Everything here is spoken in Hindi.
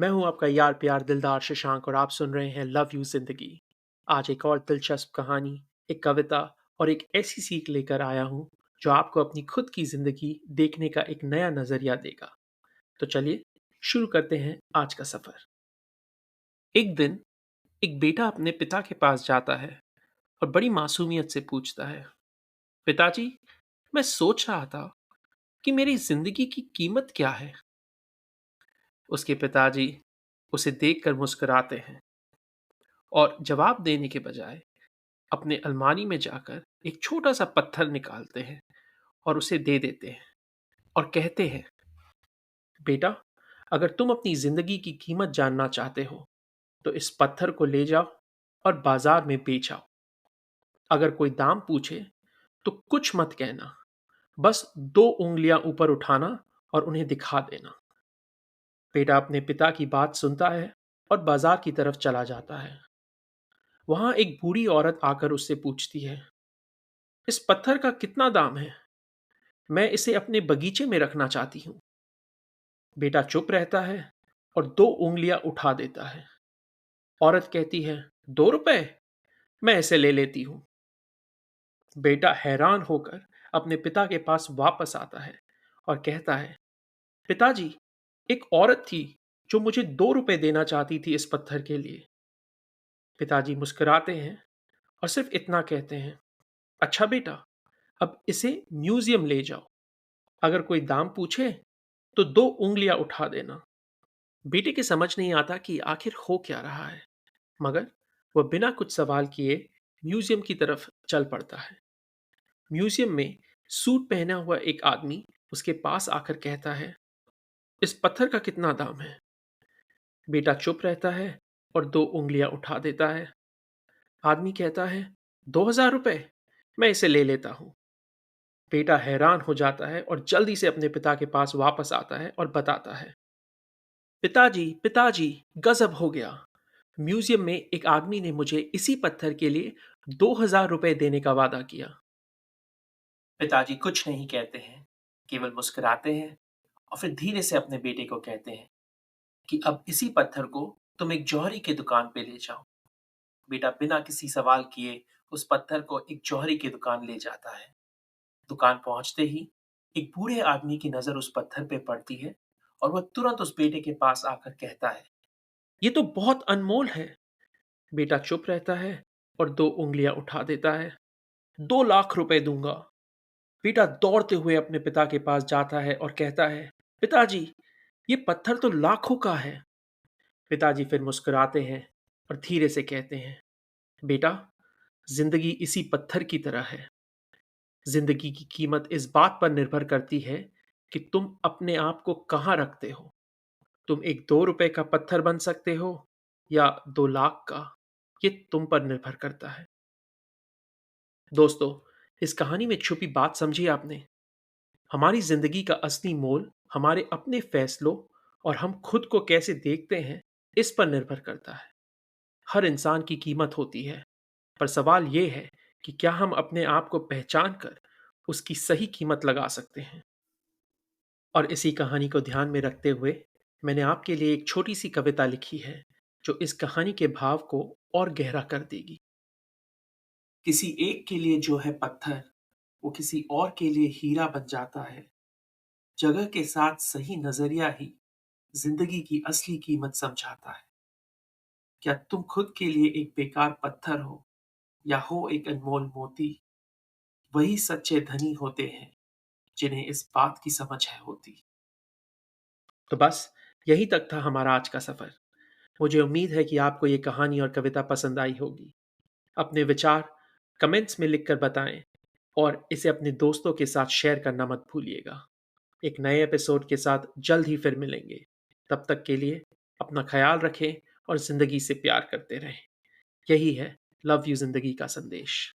मैं हूं आपका यार प्यार दिलदार शशांक और आप सुन रहे हैं लव यू जिंदगी। आज एक और दिलचस्प कहानी, एक कविता और एक ऐसी सीख लेकर आया हूं जो आपको अपनी खुद की जिंदगी देखने का एक नया नजरिया देगा। तो चलिए शुरू करते हैं आज का सफर। एक दिन एक बेटा अपने पिता के पास जाता है और बड़ी मासूमियत से पूछता है, पिताजी, मैं सोच रहा था कि मेरी जिंदगी की कीमत क्या है। उसके पिताजी उसे देखकर मुस्कुराते हैं और जवाब देने के बजाय अपने अलमारी में जाकर एक छोटा सा पत्थर निकालते हैं और उसे दे देते हैं और कहते हैं, बेटा, अगर तुम अपनी जिंदगी की कीमत जानना चाहते हो तो इस पत्थर को ले जाओ और बाजार में बेच आओ। अगर कोई दाम पूछे तो कुछ मत कहना, बस दो उंगलियां ऊपर उठाना और उन्हें दिखा देना। बेटा अपने पिता की बात सुनता है और बाजार की तरफ चला जाता है। वहां एक बूढ़ी औरत आकर उससे पूछती है, इस पत्थर का कितना दाम है? मैं इसे अपने बगीचे में रखना चाहती हूँ। बेटा चुप रहता है और दो उंगलियां उठा देता है। औरत कहती है, 2 रुपए? मैं इसे ले लेती हूँ। बेटा हैरान होकर अपने पिता के पास वापस आता है और कहता है, पिताजी, एक औरत थी जो मुझे 2 रुपए देना चाहती थी इस पत्थर के लिए। पिताजी मुस्कुराते हैं और सिर्फ इतना कहते हैं, अच्छा बेटा, अब इसे म्यूजियम ले जाओ। अगर कोई दाम पूछे तो दो उंगलियां उठा देना। बेटे के समझ नहीं आता कि आखिर हो क्या रहा है, मगर वह बिना कुछ सवाल किए म्यूजियम की तरफ चल पड़ता है। म्यूजियम में सूट पहना हुआ एक आदमी उसके पास आकर कहता है, इस पत्थर का कितना दाम है? बेटा चुप रहता है और दो उंगलियां उठा देता है। आदमी कहता है, 2,000 रुपए? मैं इसे ले लेता हूं। बेटा हैरान हो जाता है और जल्दी से अपने पिता के पास वापस आता है और बताता है, पिताजी, पिताजी, गजब हो गया। म्यूजियम में एक आदमी ने मुझे इसी पत्थर के लिए 2,000 रुपए देने का वादा किया। पिताजी कुछ नहीं कहते हैं, केवल मुस्कुराते हैं और फिर धीरे से अपने बेटे को कहते हैं कि अब इसी पत्थर को तुम एक जौहरी की दुकान पे ले जाओ। बेटा बिना किसी सवाल किए उस पत्थर को एक जौहरी की दुकान ले जाता है। दुकान पहुंचते ही एक बूढ़े आदमी की नजर उस पत्थर पे पड़ती है और वह तुरंत उस बेटे के पास आकर कहता है, ये तो बहुत अनमोल है। बेटा चुप रहता है और दो उंगलियां उठा देता है। 2 लाख रुपए दूंगा। बेटा दौड़ते हुए अपने पिता के पास जाता है और कहता है, पिताजी, ये पत्थर तो लाखों का है। पिताजी फिर मुस्कुराते हैं और धीरे से कहते हैं, बेटा, जिंदगी इसी पत्थर की तरह है। जिंदगी की कीमत इस बात पर निर्भर करती है कि तुम अपने आप को कहाँ रखते हो। तुम एक 2 रुपए का पत्थर बन सकते हो या 2 लाख का, ये तुम पर निर्भर करता है। दोस्तों, इस कहानी में छुपी बात समझी आपने? हमारी जिंदगी का असली मोल हमारे अपने फैसलों और हम खुद को कैसे देखते हैं, इस पर निर्भर करता है। हर इंसान की कीमत होती है, पर सवाल यह है कि क्या हम अपने आप को पहचान कर उसकी सही कीमत लगा सकते हैं। और इसी कहानी को ध्यान में रखते हुए मैंने आपके लिए एक छोटी सी कविता लिखी है जो इस कहानी के भाव को और गहरा कर देगी। किसी एक के लिए जो है पत्थर, वो किसी और के लिए हीरा बन जाता है। जगह के साथ सही नजरिया ही जिंदगी की असली कीमत समझाता है। क्या तुम खुद के लिए एक बेकार पत्थर हो या हो एक अनमोल मोती, वही सच्चे धनी होते हैं जिन्हें इस बात की समझ है होती। तो बस यही तक था हमारा आज का सफर। मुझे उम्मीद है कि आपको ये कहानी और कविता पसंद आई होगी। अपने विचार कमेंट्स में लिखकर बताएं और इसे अपने दोस्तों के साथ शेयर करना मत भूलिएगा। एक नए एपिसोड के साथ जल्द ही फिर मिलेंगे। तब तक के लिए अपना ख्याल रखें और जिंदगी से प्यार करते रहें। यही है लव यू जिंदगी का संदेश।